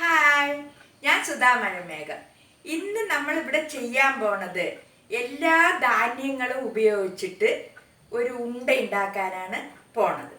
Hi, ഞാൻ സുധാ മഴമേഘം. ഇന്ന് നമ്മളിവിടെ ചെയ്യാൻ പോണത് എല്ലാ ധാന്യങ്ങളും ഉപയോഗിച്ചിട്ട് ഒരു ഉണ്ട ഉണ്ടാക്കാനാണ് പോണത്.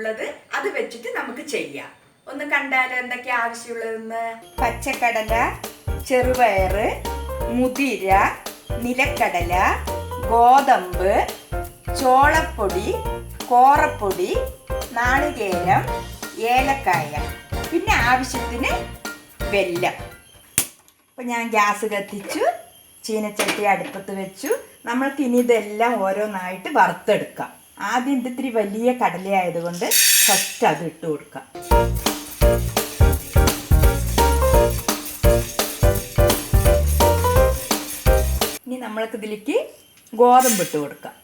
ഉള്ളത് അത് വെച്ചിട്ട് നമുക്ക് ചെയ്യാം. ഒന്ന് കണ്ടാൽ എന്തൊക്കെ ആവശ്യമുള്ളതെന്ന്. പച്ചക്കടല, ചെറുപയർ, മുതിര, നിലക്കടല, ഗോതമ്പ്, ചോളപ്പൊടി, കോറപ്പൊടി, നാളികേരം, ഏലക്കായ, പിന്നെ ആവശ്യത്തിന് വെല്ലം. അപ്പം ഞാൻ ഗ്യാസ് കത്തിച്ചു, ചീനച്ചട്ടി അടുപ്പത്ത് വെച്ചു. നമ്മൾക്ക് ഇനി ഇതെല്ലാം ഓരോന്നായിട്ട് വറുത്തെടുക്കാം. ആദ്യം ഇത് ഇത്തിരി വലിയ കടലയായതുകൊണ്ട് ഫസ്റ്റ് അത് ഇട്ട് കൊടുക്കാം. ഇനി നമ്മൾക്ക് ഇതിലേക്ക് ഗോതമ്പ് ഇട്ട് കൊടുക്കാം.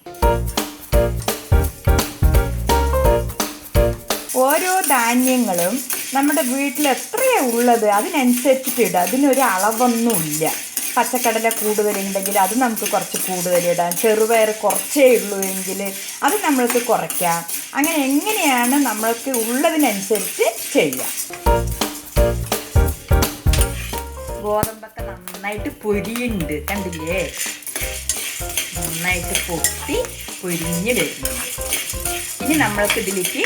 ഓരോ ധാന്യങ്ങളും നമ്മുടെ വീട്ടിൽ എത്രയാണ് ഉള്ളത് അതിനനുസരിച്ചിട്ട് ഇടുക. അതിനൊരു അളവൊന്നുമില്ല. പച്ചക്കടല കൂടുതലുണ്ടെങ്കിൽ അത് നമുക്ക് കുറച്ച് കൂടുതലിടാം. ചെറുപയർ കുറച്ചേ ഉള്ളൂ എങ്കിൽ അത് നമ്മൾക്ക് കുറയ്ക്കാം. അങ്ങനെ എങ്ങനെയാണ് നമ്മൾക്ക് ഉള്ളതിനനുസരിച്ച് ചെയ്യാം. ഗോതമ്പൊക്കെ നന്നായിട്ട് പൊരിയുണ്ട്, കണ്ടില്ലേ? നന്നായിട്ട് പൊട്ടി പൊരിഞ്ഞ് വരുന്നു. ഇനി നമ്മൾക്ക് ഇതിലേക്ക്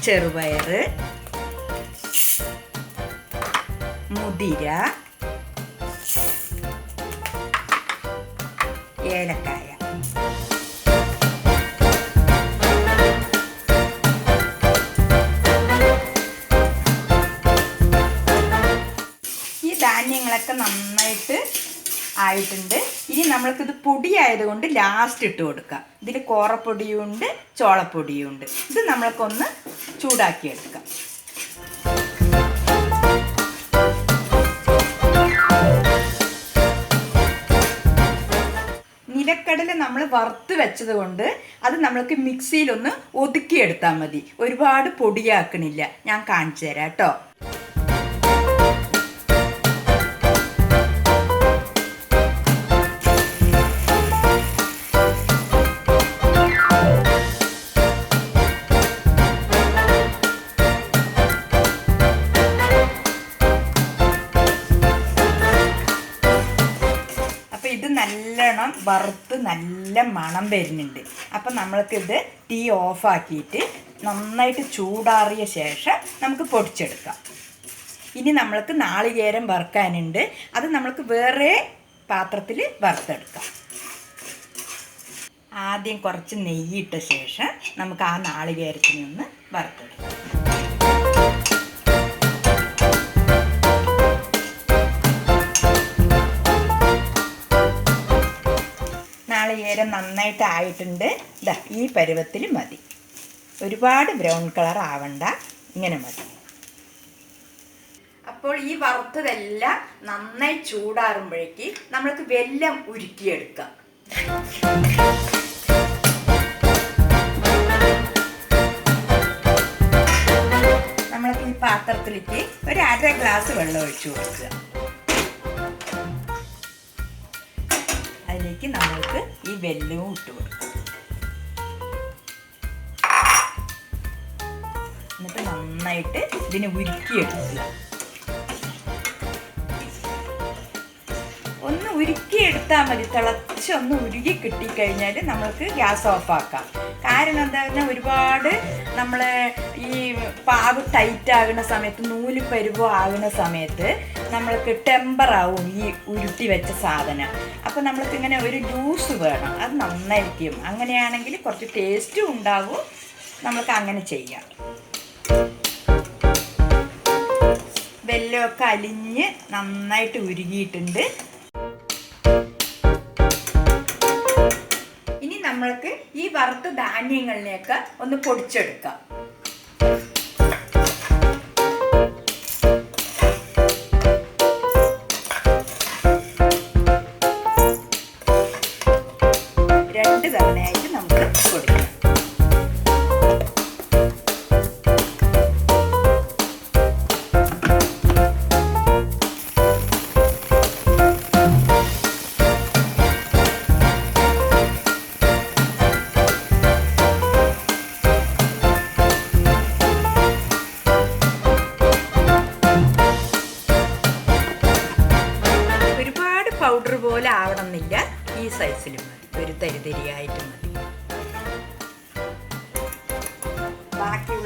ചെറുപയർ, മുതിര, ഏലക്കായ, ഈ ധാന്യങ്ങളൊക്കെ നന്നായിട്ട് ആയിട്ടുണ്ട്. ഇനി നമ്മൾക്കിത് പൊടിയായതുകൊണ്ട് ലാസ്റ്റ് ഇട്ട് കൊടുക്കാം. ഇതിൽ കോറപ്പൊടിയുണ്ട്, ചോളപ്പൊടിയുണ്ട്. ഇത് നമ്മൾക്കൊന്ന് ചൂടാക്കിയെടുക്കാം. നിലക്കടല നമ്മൾ വറുത്ത് വെച്ചത് കൊണ്ട് അത് നമ്മൾക്ക് മിക്സിയിലൊന്ന് ഒതുക്കിയെടുത്താൽ മതി. ഒരുപാട് പൊടിയാക്കണില്ല. ഞാൻ കാണിച്ചു തരാം കേട്ടോ. ഇത് നല്ലോണം വറുത്ത് നല്ല മണം വരുന്നുണ്ട്. അപ്പം നമ്മൾക്കിത് തീ ഓഫാക്കിയിട്ട് നന്നായിട്ട് ചൂടാറിയ ശേഷം നമുക്ക് പൊടിച്ചെടുക്കാം. ഇനി നമ്മൾക്ക് നാളികേരം വറുക്കാനുണ്ട്. അത് നമ്മൾക്ക് വേറെ പാത്രത്തിൽ വറുത്തെടുക്കാം. ആദ്യം കുറച്ച് നെയ്യിട്ട ശേഷം നമുക്ക് ആ നാളികേരത്തിനെ ഒന്ന് വറുത്തെടുക്കാം. നാളികേരം നന്നായിട്ട് ആയിട്ടുണ്ട്. ഇതാ ഈ പരുവത്തിൽ മതി. ഒരുപാട് ബ്രൗൺ കളർ ആവണ്ട, ഇങ്ങനെ മതി. അപ്പോൾ ഈ വറുത്തതെല്ലാം നന്നായി ചൂടാറുമ്പോഴേക്ക് നമ്മൾക്ക് വെല്ലം ഉരുക്കിയെടുക്കാം. നമ്മൾക്ക് ഈ പാത്രത്തിലേക്ക് ഒരു 1/2 ഗ്ലാസ് വെള്ളം ഒഴിച്ചു കൊടുക്കുക. അതിലേക്ക് നമ്മൾക്ക് ഈ വെല്ലവും ഇട്ട് കൊടുക്കാം. എന്നിട്ട് നന്നായിട്ട് ഇതിനെ ഉരുക്കിയെടുക്കുക. ഒന്ന് ഉരുക്കിയെടുത്താൽ മതി. തിളച്ചൊന്ന് ഉരുകി കിട്ടിക്കഴിഞ്ഞാൽ നമ്മൾക്ക് ഗ്യാസ് ഓഫാക്കാം. കാരണം എന്താ പറഞ്ഞാൽ ഒരുപാട് നമ്മൾ ഈ പാവ് ടൈറ്റ് ആകുന്ന സമയത്ത്, നൂല് പരുവോ ആകുന്ന സമയത്ത് നമ്മൾക്ക് ടെമ്പറാവും ഈ ഉരുട്ടി വെച്ച സാധനം. അപ്പോൾ നമ്മൾക്ക് ഇങ്ങനെ ഒരു ജ്യൂസ് വേണം. അത് നന്നായിരിക്കും. അങ്ങനെയാണെങ്കിൽ കുറച്ച് ടേസ്റ്റും ഉണ്ടാവും. നമ്മൾക്ക് അങ്ങനെ ചെയ്യാം. വെല്ലമൊക്കെ അലിഞ്ഞ് നന്നായിട്ട് ഉരുകിയിട്ടുണ്ട്. ഇനി നമ്മൾക്ക് ഈ വറുത്ത ധാന്യങ്ങളിലേക്ക് ഒന്ന് പൊടിച്ചെടുക്കാം. രണ്ട് തവണയായിട്ട് നമുക്ക് പൊടിക്കാം.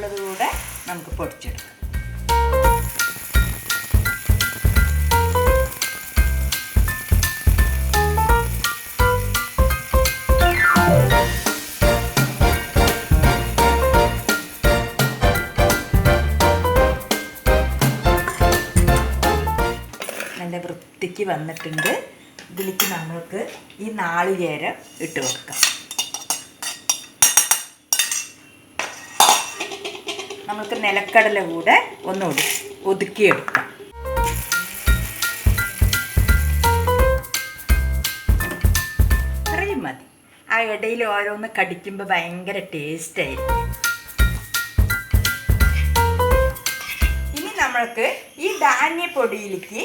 ഉള്ളത് കൂടെ നമുക്ക് പൊടിച്ചെടുക്കാം. നല്ല വൃത്തിക്ക് വന്നിട്ടുണ്ട്. ഇതിലേക്ക് നമ്മൾക്ക് ഈ നാളികേരം ഇട്ട് വെക്കാം. നമുക്ക് നിലക്കടല കൂടെ ഒന്ന് ഒതുക്കിയെടുക്കാം. അത്രയും മതി. ആ ഇടയിൽ ഓരോന്ന് കടിക്കുമ്പോൾ ഭയങ്കര ടേസ്റ്റായിരിക്കും. ഇനി നമ്മൾക്ക് ഈ ധാന്യപ്പൊടിയിലേക്ക്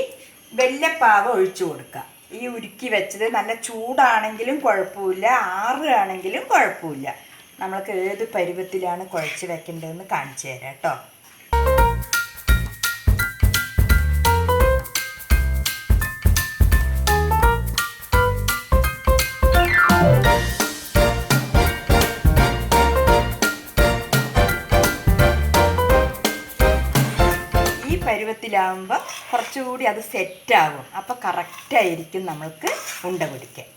വെല്ലപ്പാവ് ഒഴിച്ചു കൊടുക്കാം. ഈ ഉരുക്കി വെച്ചത് നല്ല ചൂടാണെങ്കിലും കുഴപ്പമില്ല, ആറുകയാണെങ്കിലും കുഴപ്പമില്ല. നമ്മൾക്ക് ഏത് പരുവത്തിലാണ് കുഴച്ച് വെക്കേണ്ടതെന്ന് കാണിച്ചു തരാം കേട്ടോ. പരുവത്തിലാവുമ്പോൾ കുറച്ചുകൂടി അത് സെറ്റാകും. അപ്പോൾ കറക്റ്റായിരിക്കും നമ്മൾക്ക് ഉണ്ട പിടിക്കാൻ.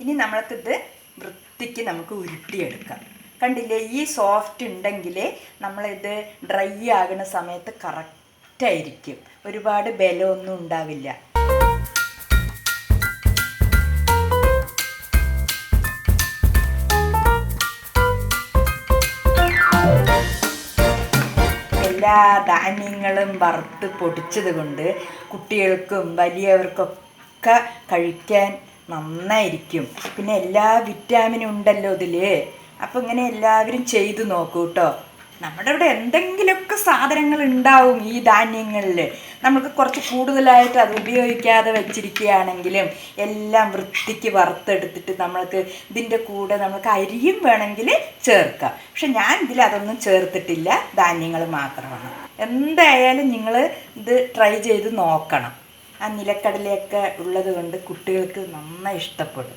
ഇനി നമ്മൾക്കിത് വൃത്തിക്ക് നമുക്ക് ഉരുട്ടിയെടുക്കാം. കണ്ടില്ലേ, ഈ സോഫ്റ്റ് ഉണ്ടെങ്കിൽ നമ്മളിത് ഡ്രൈ ആകുന്ന സമയത്ത് കറക്റ്റായിരിക്കും. ഒരുപാട് ബലമൊന്നും ഉണ്ടാവില്ല. എല്ലാ ധാന്യങ്ങളും വറുത്ത് പൊടിച്ചത് കൊണ്ട് കുട്ടികൾക്കും വലിയവർക്കൊക്കെ കഴിക്കാൻ നന്നായിരിക്കും. പിന്നെ എല്ലാ വിറ്റാമിനും ഉണ്ടല്ലോ ഇതിൽ. അപ്പോൾ ഇങ്ങനെ എല്ലാവരും ചെയ്തു നോക്കൂ കേട്ടോ. നമ്മുടെ ഇവിടെ എന്തെങ്കിലുമൊക്കെ സാധനങ്ങൾ ഉണ്ടാവും ഈ ധാന്യങ്ങളിൽ. നമുക്ക് കുറച്ച് കൂടുതലായിട്ട് അത് ഉപയോഗിക്കാതെ വെച്ചിരിക്കുകയാണെങ്കിലും എല്ലാം വൃത്തിക്ക് വറുത്തെടുത്തിട്ട് നമ്മൾക്ക് ഇതിൻ്റെ കൂടെ നമുക്ക് അരിയും വേണമെങ്കിൽ ചേർക്കാം. പക്ഷെ ഞാൻ ഇതിൽ അതൊന്നും ചേർത്തിട്ടില്ല, ധാന്യങ്ങൾ മാത്രമാണ്. എന്തായാലും നിങ്ങൾ ഇത് ട്രൈ ചെയ്ത് നോക്കണം. ആ നിലക്കടലയൊക്കെ ഉള്ളത് കൊണ്ട് കുട്ടികൾക്ക് നന്നായി ഇഷ്ടപ്പെടും.